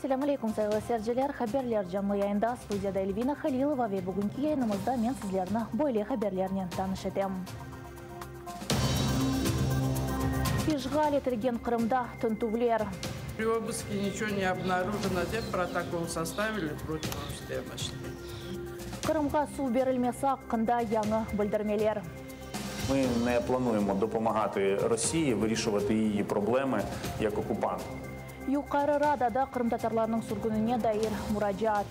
Ассаламу алейкум, сайлы сәржелер, хаберлер жамлы яйында студияда Эльвина Халилова ве бүгінгі яйнымызда мен сізлеріні бойле хаберлерінен таныш етем. Ишғал етілген Қырымда түнтувлер. При обыске ничего не обнаружено, деп протокол составили против Рустема. Қырымға су берілмесі ақында яңы білдірмелер. Ми не плануємо допомагати Росії вирішувати її проблеми як окупант. Юқары Радада Қырым татарларының сүргініне дайыр мұражат.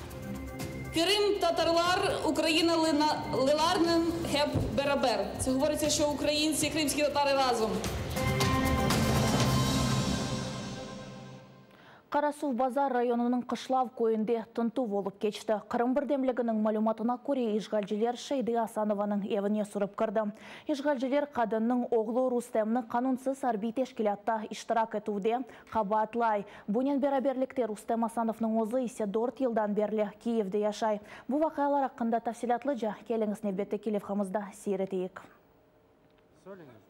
Крим татарлар Україна-лиларнен хеп берабер. Це говориться, що українці і кримські татари разом. Қарасу базар районының қышлав көйінде тынту болып кечті. Қырым бірдемлігінің малуматына көре ишғалжілер Шейді Асанованың евіне сұрып кірді. Ишғалжілер қадынның оғлы Рустемні қанунсыз арби тешкілятта иштирак етуде қабатлай. Бұнен бераберлікте Рустем Асановның өзі есе 4 елдан берлі Киевде яшай. Бұл вақиялар ақында тафсилатлы жа келіңіз небетті келевхамызда сейретейік.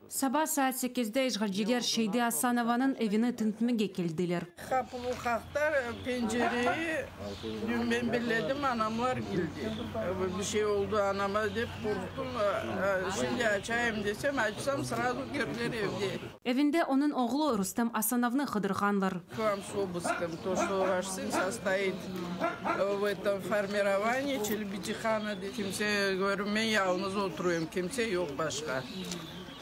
Саба саат 8-де ишғалжилер Шейді Асанованың evine тынтмеге келділер. Kapılı kalktar pencereyi dün ben belledim, anamlar geldi. Bir şey oldu anama deyip korktum. Şimdi açayım desem açsam sırada girdiler evde. Evinde onun oğlu Rustem Asanov'ны қыдырғанлар. К вам с обыском. То, что ваш сын состоит в этом формировании Челебитихана. Kimse говорю, мен yalnız oturuyorum. Kimse yok başka.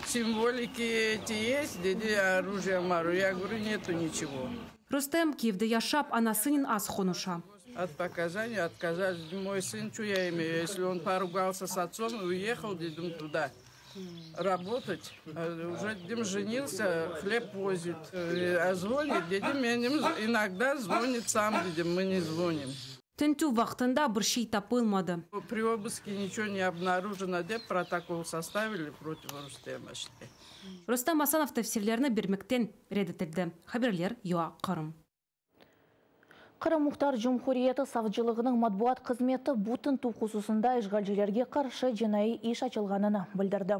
Символики эти есть, dedi, оружие мару. Я говорю, нету ничего. Рустем Киевде яшап, анасынын аз хонуша. От показаний отказались. Мой сын, что я имею? Если он поругался с отцом и уехал, дедом, туда работать, уже дедом женился, хлеб возит. А звонит, дедем, иногда звонит сам, дедем, мы не звоним. Тінту вақтында бір шей тапылмады. При обыске ничего не обнаружено, деп протокол составили против Рустема. Рустем Асанов тәфсирлеріні бермектен редетілді. Хаберлер ЮА Қырым. Қырым Мұхтар Жұмхуриеті савжылығының матбуат қызметі бұтын ту құсусында ишғалжилерге қаршы жинайы иш açılғанını білдірді.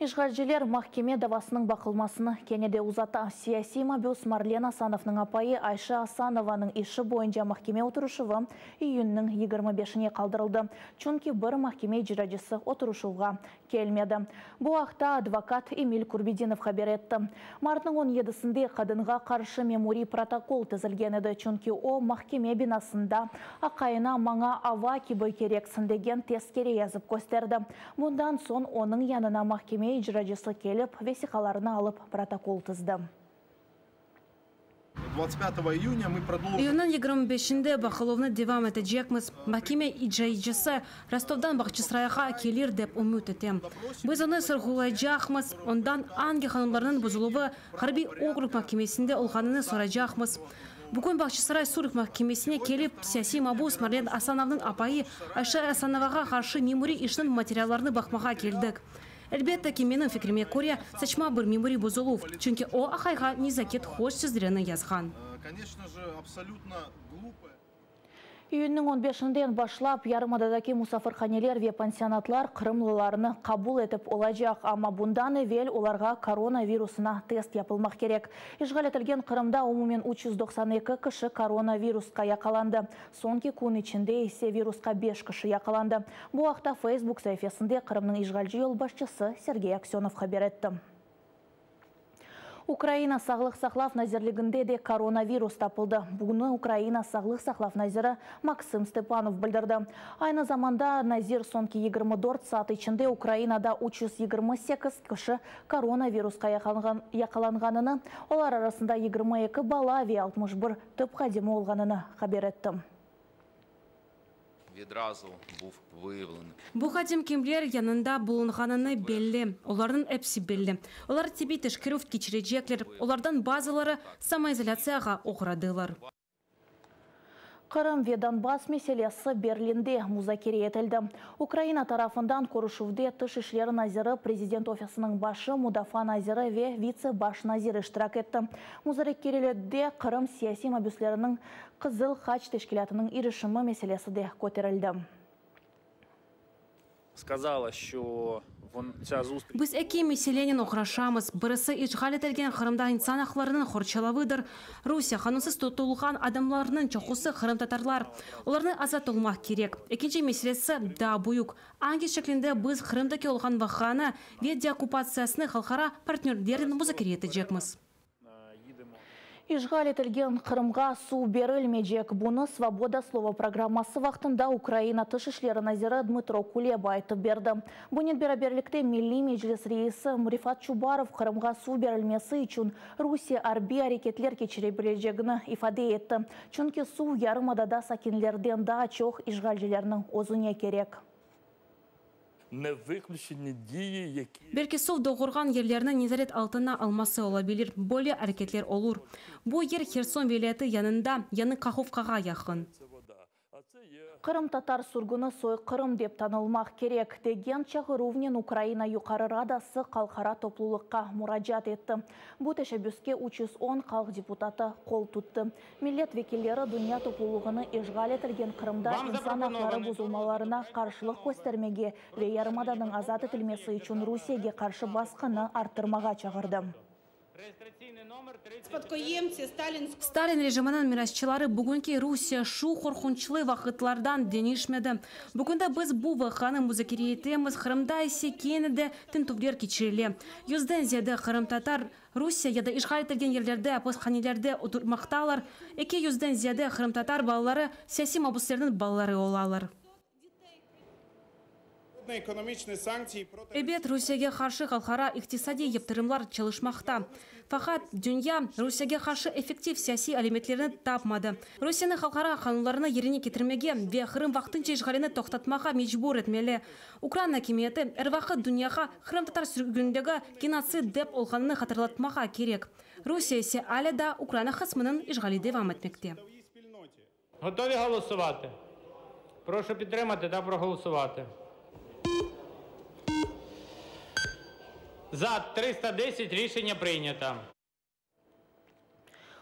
Ишғалжилер махкеме давасының бақылмасыны кенеде узата. Сияси мабиус Марлен Асановның апайы Айша Асанованың іші бойынша махкеме отырушығы июннің 25-не қалдырылды. Чүнки бір махкеме жирajысы отырушуға келмеді. Бұл ақта адвокат Эмиль Курбединов хабар етті. Мартның 17-сінде қадынға қаршы мемори протокол тізілген еді. Чүнки о махкеме бинасында ақайына маңа ава кибой керексін деген тескере язып көстерді. Бұндан сон оның янына махкеме icracısı келіп, весиқаларына алып протокол тізді. 25 июня мы продолжим. Июнның 25-інде бақылауны девам етежекміз. Махкеме icracısı Ростовдан Бақчысарайға келер деп үміт етем. Біз оны сұрғылайжақмыз. Ондан анги қанунларының бұзылуы Қарби округ махкемесінде олғаныны сұрайжақмыз. Бүгін Бақчысарай Сурық махкемесіне келіп, сияси мабиус Марлен Асановның апайы Айша Асановаға қаршы мемори ішінің материаларны бақмаға келдік. Әлбетте ки менің фикриме көре сачма бір мемори бұзылув, чүнки о ақайға незакет хош сөздеріні язған. Конечно же, абсолютно глупо. Июннің 15-ден башлап, ярымададаки мусафырханелер ве пансионатлар қырымлыларыны қабул етіп олajaq, ама бұндан евел оларға коронавирусына тест yapılmaq керек. Ишғал етілген Қырымда умумен 392 кіші коронавирусқа яқаланды. Сонки күн içinde есе вирусқа 5 кіші яқаланды. Бұл ақта Facebook сайфесінде Қырымның ишғалжы елбашчысы Сергей Аксенов хабар етті. Украина сағлық сақлав назерлігінде де коронавирус тапылды. Бұны Украина сағлық сақлав назері Максим Степанов білдірді. Айны заманда назер сонки 24 саат içinde Украинада 328 кіші коронавирусқа яқаланғаныны, олар арасында 22 бала ве 61 түп қадемі олғаныны хабар етті. Відразу був виявлений. Бұл қадем кемлер янында болынғаныны белі, олардың әпсі белі. Олар тебе тешкіруфт кечірежеклер, олардан базалары самоизоляцияға оқырадылар. Қырым ве Донбасс меселесі Берлинде музакире етілді. Украина тарафындан көрішуде тыш ішлері назиры президент офисінің башы Мудафа назиры ве вице-баш назиры іштірак етті. Музакирелерде Қырым сияси мабиуслерінің Қызыл хач тешкілятының ирішімі меселесі де көтерілді. сказала, що ця зустріч... Біз әке меселенен оқырашамыз. Бірісі ишғал етілген Қырымда инсан ақларының хорчалавыдыр. Русия қанунсыз тұтылған адамларының чоқысы Қырым татарлар. Оларны азат олмақ керек. Екінші меселесі да бұйық. Анги шеклінде біз Қырымдaki олған вақаны ве деоккупациясыны халқара партнерлерін мұзакер етежекміз. Ишғал етілген Қырымға су берілмейдек. Бұны «Свобода слова» программасы вақтында Украина тыш ішлері назиры Дмитро Кулеба айтып берді. Бұнен бераберлікте Милли Меджлис рейсі Мурифат Чубаров Қырымға су берілмесі үшін Русия арби әрекетлер кечіре білежегіні ифаде етті. Чүнки су ярымадада сакинлерден да чоқ ишғалжелерінің озуне керек. Не виключені дії, які... Беркесов доғырған ерлерінің незарет алтына алмасы олабелер, более әрекетлер олур. Бұл ер Херсон велеті янында, яны Каховкаға яқын. Қырым татар сүргіні сой Қырым деп танылмақ керек деген чағырувнен Украина юқары радасы қалқара топлылыққа мұражат етті. Бұл тәшәбүске 310 қалық депутаты қол тұтты. Миллет векелері дүния топлылығыны ешғал етілген Қырымда инсан ақлары бұзылмаларына қаршылық көстермеге ве ярымаданың азат етілмесі үшін Русияге қаршы басқаны арттырмаға чағырды. Сталин режимінің мирасчылары бүгінке Русия шу қорқыншылы вақытлардан денешмеді. Бүгінде біз бұл вақаны музакер етеміз, Қырымда есе кенеді тінтувлер кечірілі. Юзден зеді Қырым татар Русия яда ишғал етілген ерлерді, апосханелерді отырмақталар. Еке юзден зеді Қырым татар балалары саяси мабустердің балалары олалар. Эбет Русияге қаршы қалқара иқтисади ептірімлар чалышмақта. Фақат дүния Русияге қаршы эффектив саяси әлеметлерін тапмады. Русияны қалқара қануларына ерене кетірмеге ве Қырым вақтынча ишғалені тоқтатмаға мечбур етмелі. Украина кеметі әр вақыт дүнияға Қырым татар сүргіндегі геноцид деп олғаныны қатырлатмаға керек. Русия есе әлі да Украина қысмының ишғали девам етмекте. Готові голосувати? Прошу підтримати та проголосувати. За 310 рішення прийнято.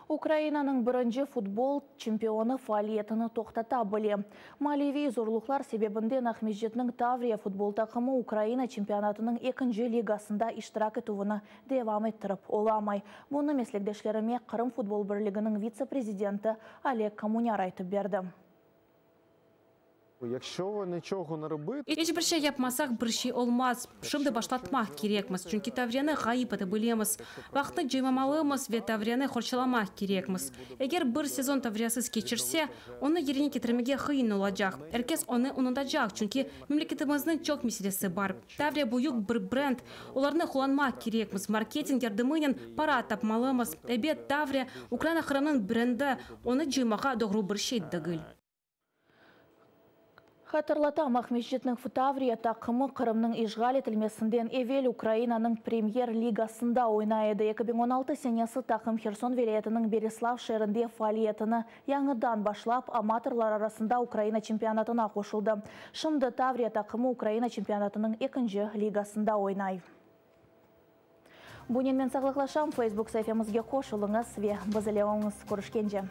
Украинаның бірінші футбол чемпионы фаалиетіні тоқтата біле. Малеви зорлықлар себебінде Нахмежетінің Таврия футбол тақымы Украина чемпионатының 2-ші лигасында иштирак етуіні девам еттіріп оламай. Бұны меслектешлеріме Қырым футбол бірлігінің вице-президенті Олег Коммуняр айтып берді. Якщо ви нічого не робите... Еш бірше yapmasak бірше olmaz. Şimdi başlatmak gerekmiz. Çünkü Tavriyani gayip ete bilemiz. Vaqtni jaymamalımız ve Tavriyani horçalamak gerekmiz. Eğer bir sezon Tavriyasız geçirse, onu yerine getirmege kıyın olacak. Herkes onu unutacak. Çünkü memleketimizin çok meselesi var. Tavriya büyük bir brand. Onlarını kullanmak gerekmiz. Marketing yardımıyla para tapmalımız. Ebet Tavriya Ukrayna Kırım'ın brendi. Onu jaymağa doğru bir şey değil. Хатырлата Махмежетінің Таврия тақымы Қырымның ишғал етілмесінден евел Украинаның премьер-лигасында ойнайды. 2016 сенесі тақым Херсон велетінің Береслав шерінде фаалиетіні яңыдан башлап, аматорлар арасында Украина чемпионатына қошылды. Шымды Таврия тақымы Украина чемпионатының 2-ші лигасында ойнай. Бұнен мен сағлықлашам, Facebook сайфемізге қошылыңыз ве бізілеуіңіз көрішкенже.